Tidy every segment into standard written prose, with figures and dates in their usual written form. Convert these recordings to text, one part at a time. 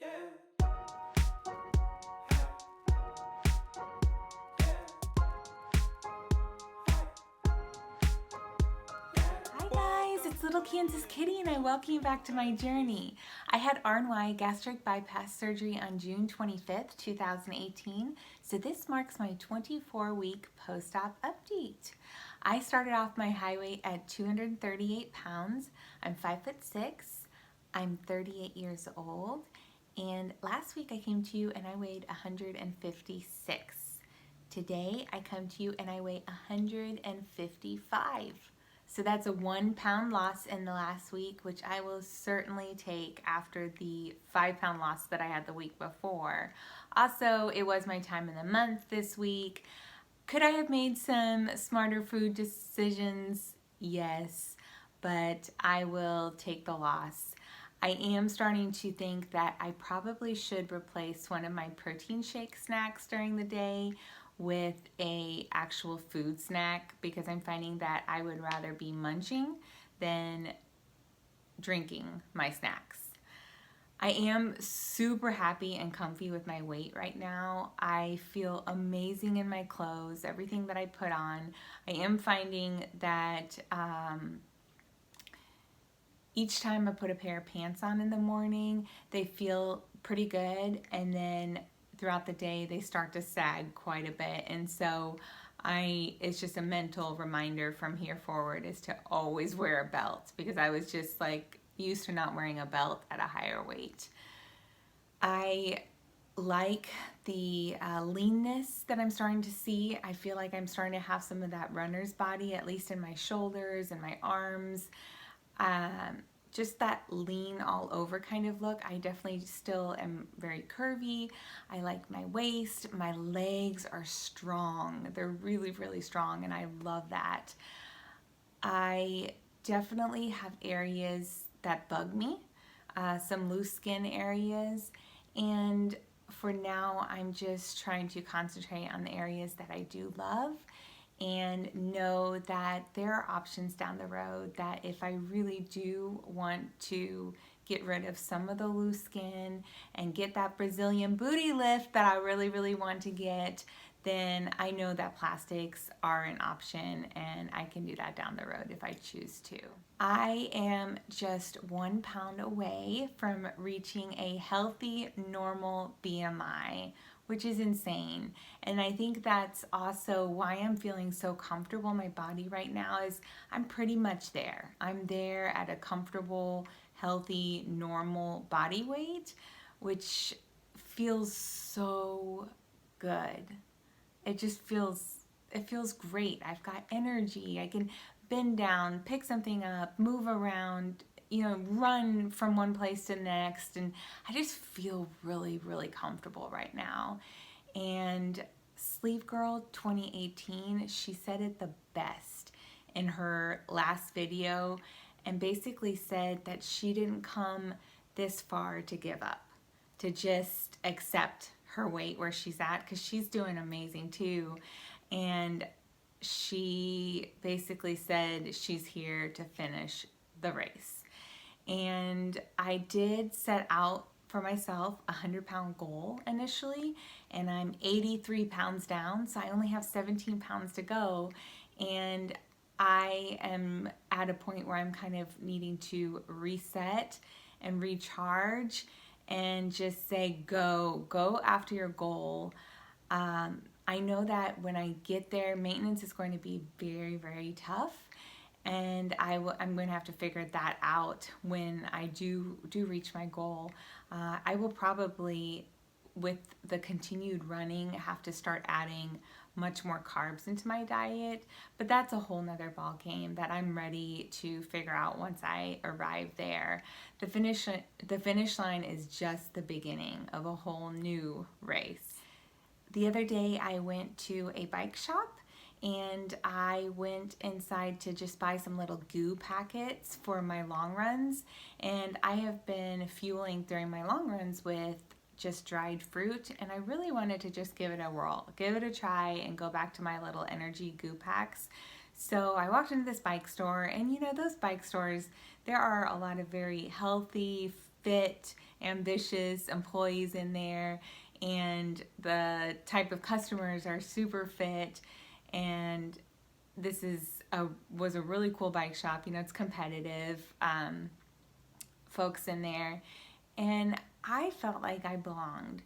Hi guys, it's Little Kansas Kitty and I welcome you back to my journey. I had RNY gastric bypass surgery on June 25th, 2018, so this marks my 24-week post-op update. I started off my high weight at 238 pounds. I'm 5'6", I'm 38 years old, and last week I came to you and I weighed 156. Today I come to you and I weigh 155. So that's a 1 pound loss in the last week, which I will certainly take after the 5 pound loss that I had the week before. Also, it was my time of the month this week. Could I have made some smarter food decisions? Yes, but I will take the loss. I am starting to think that I probably should replace one of my protein shake snacks during the day with a actual food snack, because I'm finding that I would rather be munching than drinking my snacks. I am super happy and comfy with my weight right now. I feel amazing in my clothes, everything that I put on. I am finding that each time I put a pair of pants on in the morning, they feel pretty good, and then throughout the day they start to sag quite a bit. And so it's just a mental reminder from here forward is to always wear a belt, because I was just like used to not wearing a belt at a higher weight. I like the leanness that I'm starting to see. I feel like I'm starting to have some of that runner's body, at least in my shoulders and my arms. Just that lean all over kind of look. I definitely still am very curvy. I like my waist. My legs are strong. They're really, really strong, and I love that. I definitely have areas that bug me, some loose skin areas, and for now I'm just trying to concentrate on the areas that I do love and know that there are options down the road, that if I really do want to get rid of some of the loose skin and get that Brazilian booty lift that I really, really want to get, then I know that plastics are an option and I can do that down the road if I choose to. I am just 1 pound away from reaching a healthy, normal BMI, which is insane. And I think that's also why I'm feeling so comfortable in my body right now, is I'm pretty much there. I'm there at a comfortable, healthy, normal body weight, which feels so good. It feels great. I've got energy. I can bend down, pick something up, move around, run from one place to the next, and I just feel really, really comfortable right now. And Sleeve Girl 2018, she said it the best in her last video, and basically said that she didn't come this far to give up, to just accept her weight where she's at, because she's doing amazing too. And she basically said she's here to finish the race. And I did set out for myself a 100-pound goal initially, and I'm 83 pounds down, so I only have 17 pounds to go. And I am at a point where I'm kind of needing to reset and recharge and just say, go after your goal. I know that when I get there, maintenance is going to be very, very tough, and I'm going to have to figure that out when I do reach my goal. I will probably, with the continued running, have to start adding much more carbs into my diet, but that's a whole nother ball game that I'm ready to figure out once I arrive there. The finish line is just the beginning of a whole new race. The other day I went to a bike shop, and I went inside to just buy some little goo packets for my long runs, and I have been fueling during my long runs with just dried fruit, and I really wanted to just give it a whirl, give it a try, and go back to my little energy goo packs. So I walked into this bike store, and those bike stores, there are a lot of very healthy, fit, ambitious employees in there, and the type of customers are super fit. And this was a really cool bike shop. You know, it's competitive, folks in there, and I felt like I belonged.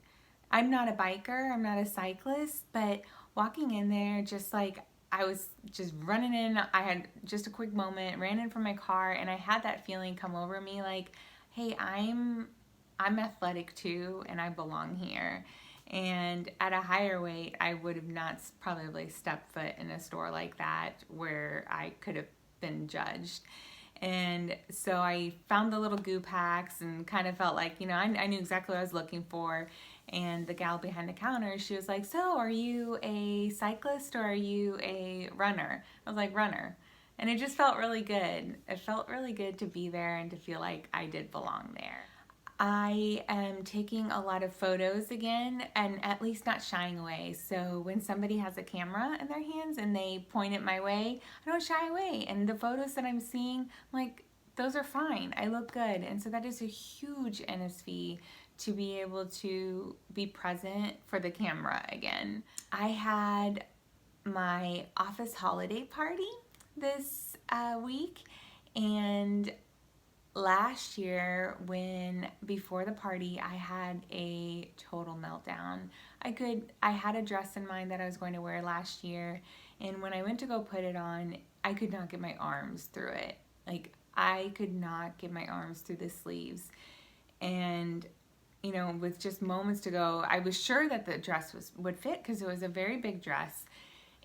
I'm not a biker, I'm not a cyclist, but walking in there, just like I was just running in, I had just a quick moment, ran in from my car, and I had that feeling come over me like, hey, I'm athletic too, and I belong here. And at a higher weight, I would have not probably stepped foot in a store like that where I could have been judged. And so I found the little goo packs and kind of felt like, you know, I knew exactly what I was looking for. And the gal behind the counter, she was like, so are you a cyclist or are you a runner? I was like, runner. And it just felt really good. It felt really good to be there and to feel like I did belong there. I am taking a lot of photos again and at least not shying away. So when somebody has a camera in their hands and they point it my way, I don't shy away. And the photos that I'm seeing, like, those are fine. I look good. And so that is a huge NSV to be able to be present for the camera again. I had my office holiday party this week, and last year, when before the party, I had a total meltdown. I had a dress in mind that I was going to wear last year, and when I went to go put it on, I could not get my arms through it. Like, I could not get my arms through the sleeves. And you know, with just moments to go, I was sure that the dress would fit because it was a very big dress.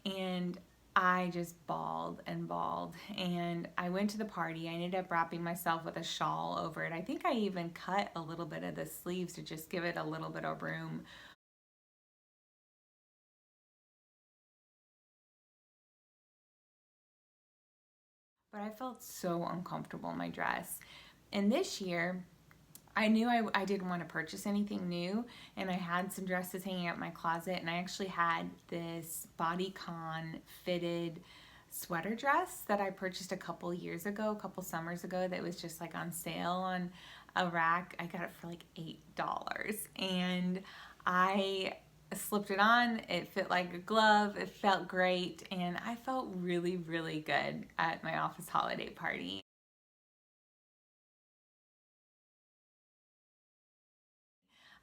And I just bawled and bawled. And I went to the party. I ended up wrapping myself with a shawl over it. I think I even cut a little bit of the sleeves to just give it a little bit of room. But I felt so uncomfortable in my dress. And this year, I knew I didn't want to purchase anything new, and I had some dresses hanging out in my closet, and I actually had this bodycon fitted sweater dress that I purchased a couple years ago, a couple summers ago, that was just like on sale on a rack. I got it for like $8, and I slipped it on. It fit like a glove. It felt great, and I felt really, really good at my office holiday party.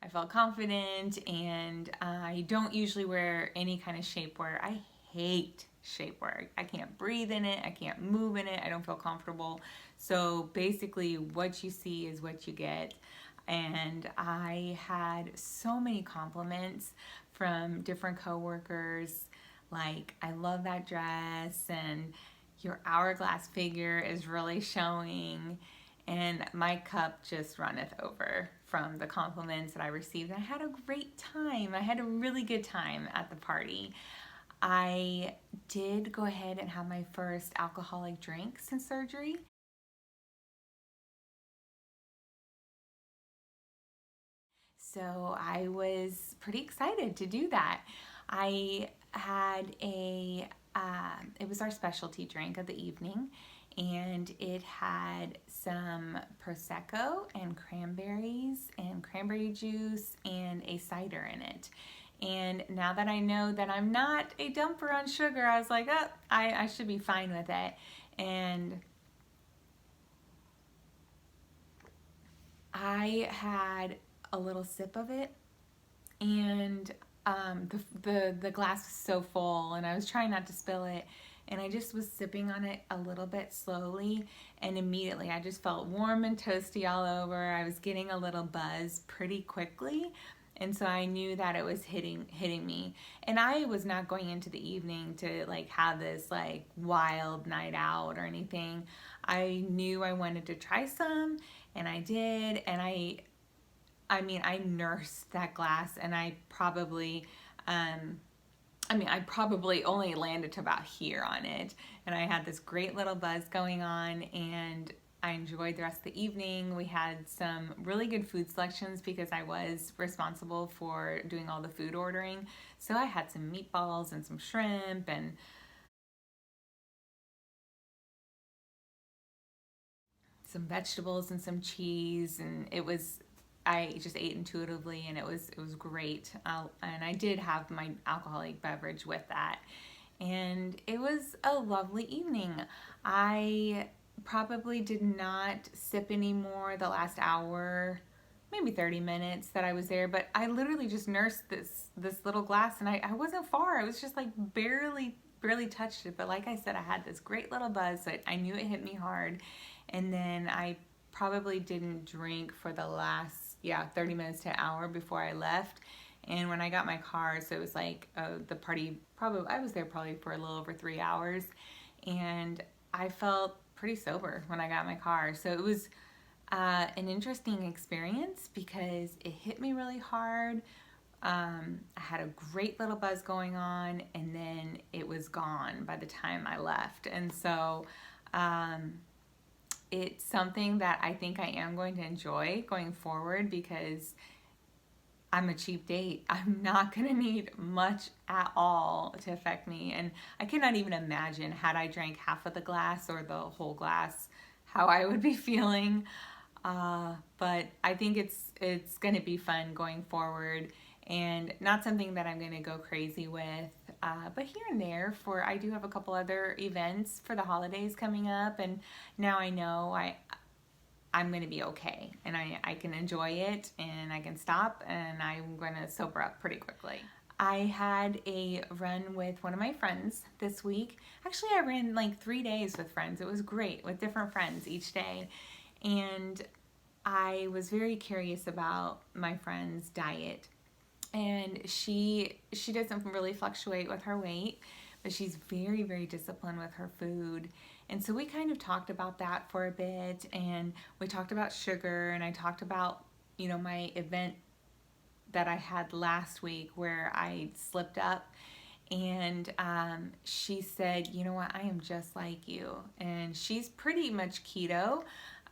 I felt confident, and I don't usually wear any kind of shapewear. I hate shapewear. I can't breathe in it. I can't move in it. I don't feel comfortable. So basically, what you see is what you get. And I had so many compliments from different coworkers, like, I love that dress, and your hourglass figure is really showing, and my cup just runneth over from the compliments that I received. I had a great time. I had a really good time at the party. I did go ahead and have my first alcoholic drink since surgery. So I was pretty excited to do that. I had it was our specialty drink of the evening, and it had some Prosecco and cranberry juice and a cider in it. And now that I know that I'm not a dumper on sugar, I was like, oh, I should be fine with it. And I had a little sip of it, and the glass was so full, and I was trying not to spill it, and I just was sipping on it a little bit slowly, and immediately I just felt warm and toasty all over. I was getting a little buzz pretty quickly, and so I knew that it was hitting me. And I was not going into the evening to like have this like wild night out or anything. I knew I wanted to try some, and I did, and I mean, I nursed that glass, and I probably only landed to about here on it, and I had this great little buzz going on, and I enjoyed the rest of the evening. We had some really good food selections because I was responsible for doing all the food ordering. So I had some meatballs and some shrimp, and some vegetables and some cheese, and I just ate intuitively, and it was great. And I did have my alcoholic beverage with that, and it was a lovely evening. I probably did not sip anymore the last hour, maybe 30 minutes that I was there, but I literally just nursed this little glass, and I wasn't far. I was just like barely touched it, but like I said, I had this great little buzz, so I knew it hit me hard. And then I probably didn't drink for the last 30 minutes to an hour before I left. And when I got my car, so it was like the party, probably I was there probably for a little over 3 hours, and I felt pretty sober when I got my car. So it was an interesting experience because it hit me really hard. I had a great little buzz going on, and then it was gone by the time I left. And so it's something that I think I am going to enjoy going forward because I'm a cheap date. I'm not going to need much at all to affect me. And I cannot even imagine, had I drank half of the glass or the whole glass, how I would be feeling. But I think it's going to be fun going forward, and not something that I'm going to go crazy with. But here and there, I do have a couple other events for the holidays coming up, and now I know I'm going to be okay, and I can enjoy it, and I can stop, and I'm going to sober up pretty quickly. I had a run with one of my friends this week. Actually, I ran like 3 days with friends. It was great, with different friends each day. And I was very curious about my friend's diet. And she doesn't really fluctuate with her weight, but she's very, very disciplined with her food. And so we kind of talked about that for a bit, and we talked about sugar, and I talked about, my event that I had last week where I slipped up. And she said, you know what, I am just like you. And she's pretty much keto.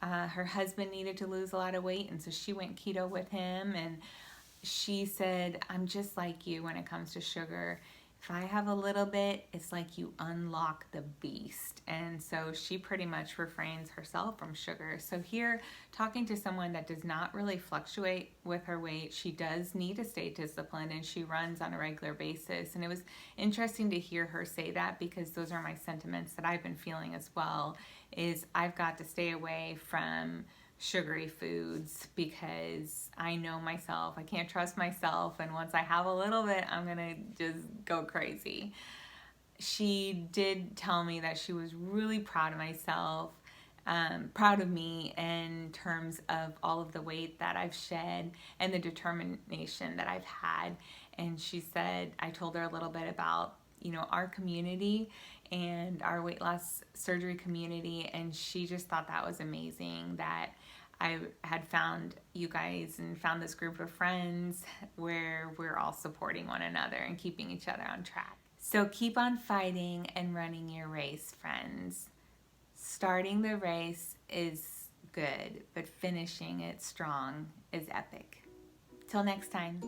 Her husband needed to lose a lot of weight, and so she went keto with him. And she said, I'm just like you when it comes to sugar. If I have a little bit, it's like you unlock the beast. And so she pretty much refrains herself from sugar. So here, talking to someone that does not really fluctuate with her weight, she does need to stay disciplined, and she runs on a regular basis. And it was interesting to hear her say that, because those are my sentiments that I've been feeling as well, is I've got to stay away from sugary foods because I know myself. I can't trust myself, and once I have a little bit, I'm gonna just go crazy. She did tell me that she was really proud of myself, proud of me in terms of all of the weight that I've shed and the determination that I've had. And she said, I told her a little bit about our community and our weight loss surgery community, and she just thought that was amazing that I had found you guys and found this group of friends where we're all supporting one another and keeping each other on track. So keep on fighting and running your race, friends. Starting the race is good, but finishing it strong is epic. Till next time.